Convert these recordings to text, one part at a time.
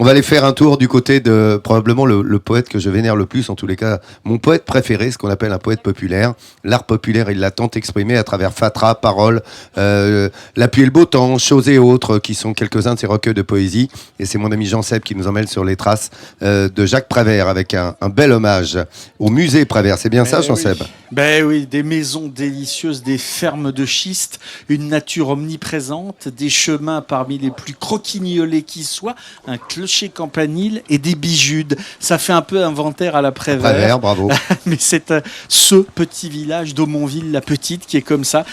On va aller faire un tour du côté de probablement le poète que je vénère le plus, en tous les cas, mon poète préféré, ce qu'on appelle un poète populaire. L'art populaire, il l'a tant exprimé à travers Fatra, Paroles, La pluie et le beau temps, Choses et autres, qui sont quelques-uns de ses recueils de poésie. Et c'est mon ami Jean-Seb qui nous emmène sur les traces de Jacques Prévert, avec un bel hommage au musée Prévert. C'est bien ça, Jean-Seb? Ben oui, des maisons délicieuses, des fermes de schiste, une nature omniprésente, des chemins parmi les plus croquignolés qui soient, un clocher campanile et des bijudes. Ça fait un peu inventaire à la Prévert. Prévert, bravo. Mais c'est ce petit village d'Aumonville-la-Petite qui est comme ça.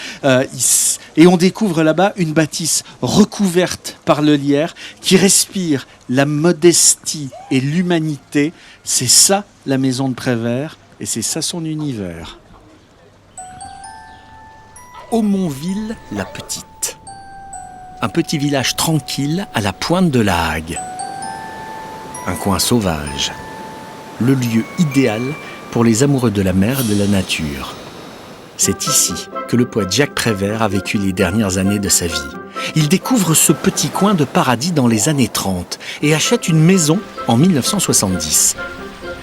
Et on découvre là-bas une bâtisse recouverte par le lierre qui respire la modestie et l'humanité. C'est ça la maison de Prévert et c'est ça son univers. Aumonville-la-Petite. Un petit village tranquille à la pointe de la Hague. Un coin sauvage. Le lieu idéal pour les amoureux de la mer et de la nature. C'est ici que le poète Jacques Prévert a vécu les dernières années de sa vie. Il découvre ce petit coin de paradis dans les années 30 et achète une maison en 1970.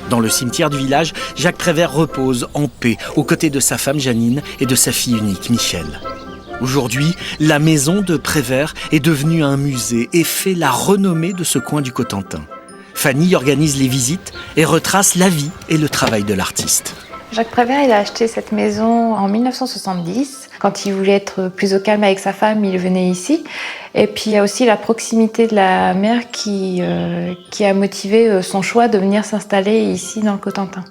Dans le cimetière du village, Jacques Prévert repose en paix aux côtés de sa femme Janine et de sa fille unique Michel. Aujourd'hui, la maison de Prévert est devenue un musée et fait la renommée de ce coin du Cotentin. Fanny organise les visites et retrace la vie et le travail de l'artiste. Jacques Prévert, il a acheté cette maison en 1970. Quand il voulait être plus au calme avec sa femme, il venait ici. Et puis il y a aussi la proximité de la mer qui a motivé son choix de venir s'installer ici dans le Cotentin.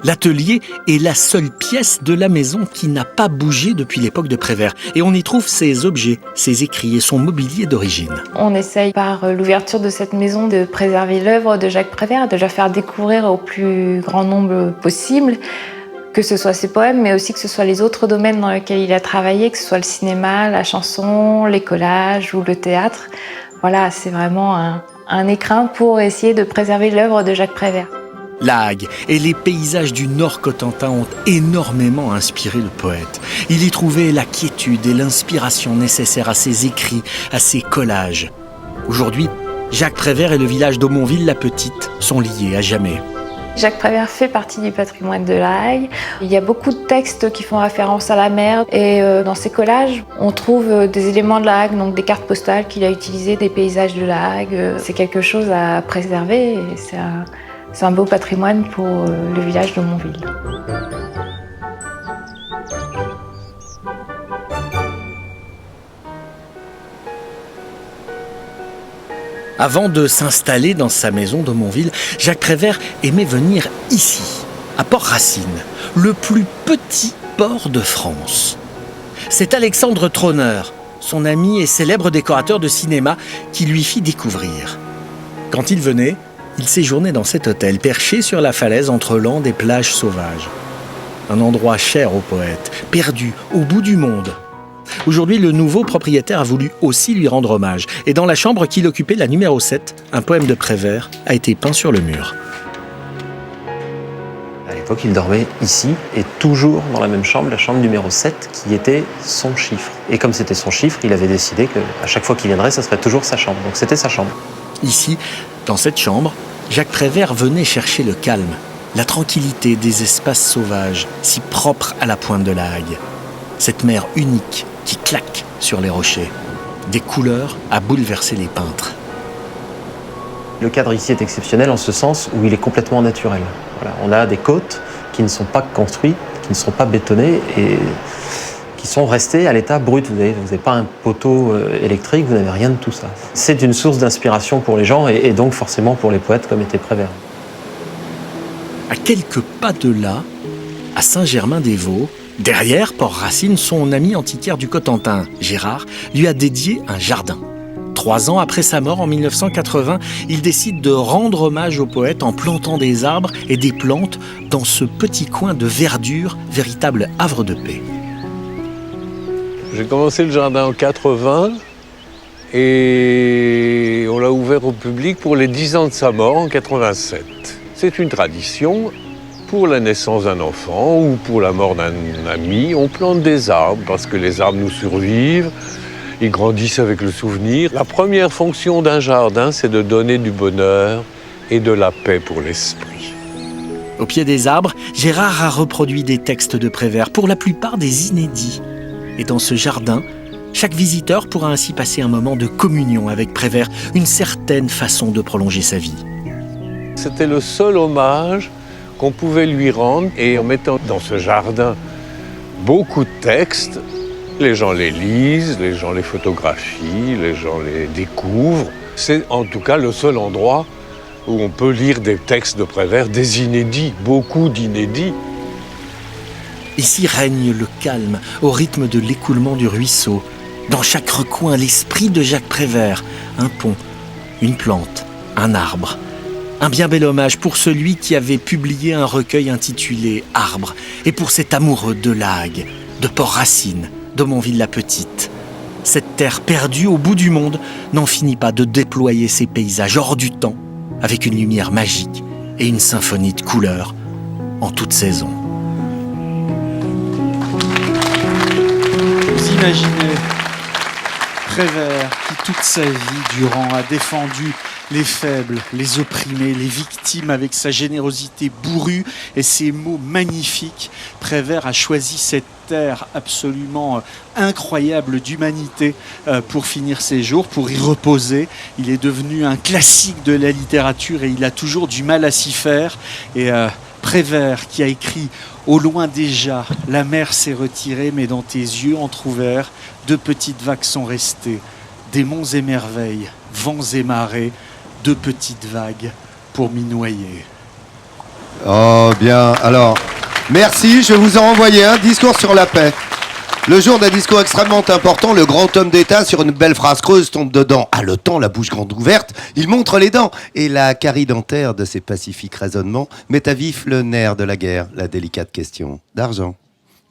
L'atelier est la seule pièce de la maison qui n'a pas bougé depuis l'époque de Prévert. Et on y trouve ses objets, ses écrits et son mobilier d'origine. On essaye par l'ouverture de cette maison de préserver l'œuvre de Jacques Prévert, de la faire découvrir au plus grand nombre possible, que ce soit ses poèmes, mais aussi que ce soit les autres domaines dans lesquels il a travaillé, que ce soit le cinéma, la chanson, les collages ou le théâtre. Voilà, c'est vraiment un écrin pour essayer de préserver l'œuvre de Jacques Prévert. La Hague et les paysages du Nord Cotentin ont énormément inspiré le poète. Il y trouvait la quiétude et l'inspiration nécessaires à ses écrits, à ses collages. Aujourd'hui, Jacques Prévert et le village d'Aumonville-la-Petite sont liés à jamais. Jacques Prévert fait partie du patrimoine de la Hague. Il y a beaucoup de textes qui font référence à la mer et dans ces collages, on trouve des éléments de la Hague, donc des cartes postales qu'il a utilisées, des paysages de la Hague. C'est quelque chose à préserver et c'est un beau patrimoine pour le village d'Aumonville. Avant de s'installer dans sa maison d'Aumonville, Jacques Prévert aimait venir ici, à Port-Racine, le plus petit port de France. C'est Alexandre Trauner, son ami et célèbre décorateur de cinéma, qui lui fit découvrir. Quand il venait, il séjournait dans cet hôtel, perché sur la falaise entre landes et plages sauvages. Un endroit cher au poète, perdu au bout du monde. Aujourd'hui, le nouveau propriétaire a voulu aussi lui rendre hommage. Et dans la chambre qu'il occupait, la numéro 7, un poème de Prévert a été peint sur le mur. À l'époque, il dormait ici et toujours dans la même chambre, la chambre numéro 7, qui était son chiffre. Et comme c'était son chiffre, il avait décidé qu'à chaque fois qu'il viendrait, ça serait toujours sa chambre. Donc c'était sa chambre. Ici, dans cette chambre, Jacques Prévert venait chercher le calme, la tranquillité des espaces sauvages, si propres à la pointe de la Hague. Cette mer unique qui claque sur les rochers. Des couleurs à bouleverser les peintres. Le cadre ici est exceptionnel en ce sens où il est complètement naturel. Voilà, on a des côtes qui ne sont pas construites, qui ne sont pas bétonnées et qui sont restées à l'état brut. Vous n'avez pas un poteau électrique, vous n'avez rien de tout ça. C'est une source d'inspiration pour les gens et donc forcément pour les poètes comme était Prévert. À quelques pas de là, à Saint-Germain-des-Vaux, derrière Port-Racine, son ami antiquaire du Cotentin, Gérard, lui a dédié un jardin. 3 ans après sa mort en 1980, il décide de rendre hommage au poète en plantant des arbres et des plantes dans ce petit coin de verdure, véritable havre de paix. J'ai commencé le jardin en 80 et on l'a ouvert au public pour les 10 ans de sa mort en 87. C'est une tradition. Pour la naissance d'un enfant ou pour la mort d'un ami, on plante des arbres parce que les arbres nous survivent Ils grandissent avec le souvenir. La première fonction d'un jardin, c'est de donner du bonheur et de la paix pour l'esprit. Au pied des arbres, Gérard a reproduit des textes de Prévert, pour la plupart des inédits. Et dans ce jardin, chaque visiteur pourra ainsi passer un moment de communion avec Prévert, une certaine façon de prolonger sa vie. C'était le seul hommage qu'on pouvait lui rendre, et en mettant dans ce jardin beaucoup de textes, les gens les lisent, les gens les photographient, les gens les découvrent. C'est en tout cas le seul endroit où on peut lire des textes de Prévert, des inédits, beaucoup d'inédits. Ici règne le calme, au rythme de l'écoulement du ruisseau. Dans chaque recoin, l'esprit de Jacques Prévert. Un pont, une plante, un arbre. Un bien bel hommage pour celui qui avait publié un recueil intitulé « Arbre » et pour cet amoureux de Lagues, de Port-Racine, de Montville-la-Petite. Cette terre perdue au bout du monde n'en finit pas de déployer ses paysages hors du temps, avec une lumière magique et une symphonie de couleurs en toute saison. Vous imaginez Prévert qui toute sa vie durant a défendu les faibles, les opprimés, les victimes avec sa générosité bourrue et ses mots magnifiques. Prévert a choisi cette terre absolument incroyable d'humanité pour finir ses jours, pour y reposer. Il est devenu un classique de la littérature et il a toujours du mal à s'y faire. Et Prévert qui a écrit « Au loin déjà, la mer s'est retirée, mais dans tes yeux entr'ouverts, deux petites vagues sont restées. Des monts et merveilles, vents et marées, deux petites vagues pour m'y noyer. » Oh bien, alors, merci, je vous en envoyer un, discours sur la paix. Le jour d'un discours extrêmement important, le grand homme d'État, sur une belle phrase creuse, tombe dedans. Haletant, la bouche grande ouverte, il montre les dents. Et la carie dentaire de ses pacifiques raisonnements met à vif le nerf de la guerre, la délicate question d'argent.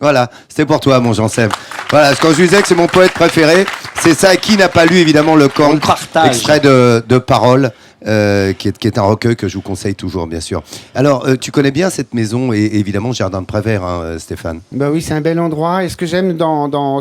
Voilà, c'était pour toi, mon Jean-Seb. Voilà, quand je disais que c'est mon poète préféré, c'est ça. Qui n'a pas lu, évidemment, le Corne, extrait de Paroles, qui est un recueil que je vous conseille toujours, bien sûr. Alors, tu connais bien cette maison et évidemment le jardin de Prévert, hein, Stéphane. Bah oui, c'est un bel endroit. Et ce que j'aime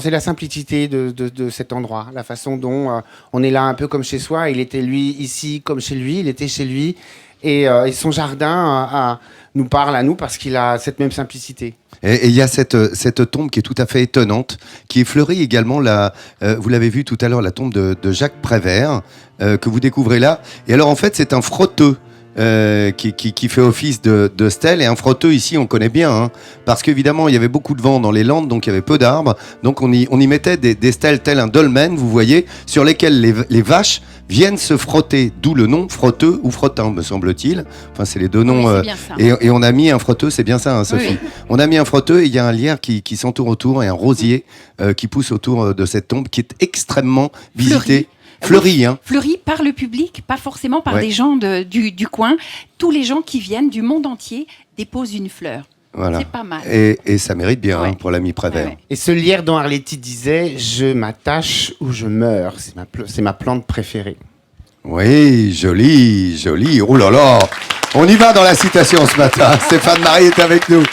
c'est la simplicité de cet endroit, la façon dont on est là un peu comme chez soi. Il était lui ici comme chez lui, il était chez lui, et son jardin nous parle à nous parce qu'il a cette même simplicité. Et il y a cette tombe qui est tout à fait étonnante, qui est fleurie également, vous l'avez vu tout à l'heure, la tombe de Jacques Prévert, que vous découvrez là. Et alors en fait, c'est un frotteux qui fait office de stèle. Et un frotteux ici, on connaît bien, hein, parce qu'évidemment, il y avait beaucoup de vent dans les Landes, donc il y avait peu d'arbres. Donc on y mettait des stèles telles un dolmen, vous voyez, sur lesquelles les vaches viennent se frotter, d'où le nom frotteux ou frottin, me semble-t-il. Enfin, c'est les deux noms. Oui, c'est bien ça. Et on a mis un frotteux, c'est bien ça, hein, Sophie. Oui. On a mis un frotteux et il y a un lierre qui s'entoure autour et un rosier qui pousse autour de cette tombe qui est extrêmement visitée. Fleuri, hein. Fleuri par le public, pas forcément par des gens du coin. Tous les gens qui viennent du monde entier déposent une fleur. Voilà. C'est pas mal. Et ça mérite bien pour l'ami Prévert. Ouais. Et ce lierre dont Arletty disait « Je m'attache ou je meurs », c'est ma plante préférée. Oui, joli, joli. Oh là là, on y va dans la citation ce matin. Stéphane Marie est avec nous.